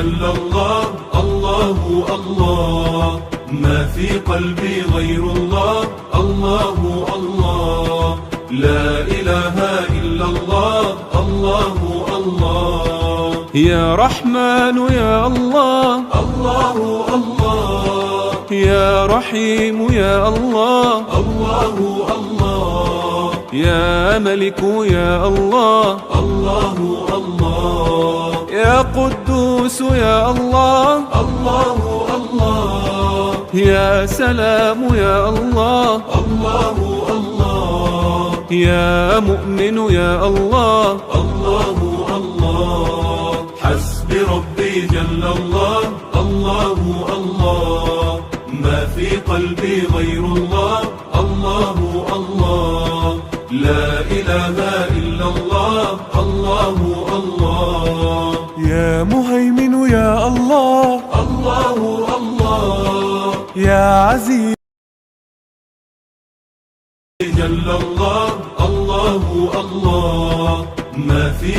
جل الله، الله الله، ما في قلبي غير الله، الله الله، لا إله إلا الله، الله الله. يا رحمن يا الله، الله الله، يا رحيم يا الله، الله الله، يا ملك يا الله، الله الله، يا قدوس يا الله، الله الله، يا سلام يا الله، الله الله، يا مؤمن يا الله، الله الله. حسبي ربي جل الله، الله الله، ما في قلبي غير الله، الله الله، لا إله إلا الله، الله الله. يا مهيمن يا الله، الله الله، يا عزيز جل الله، الله الله، ما في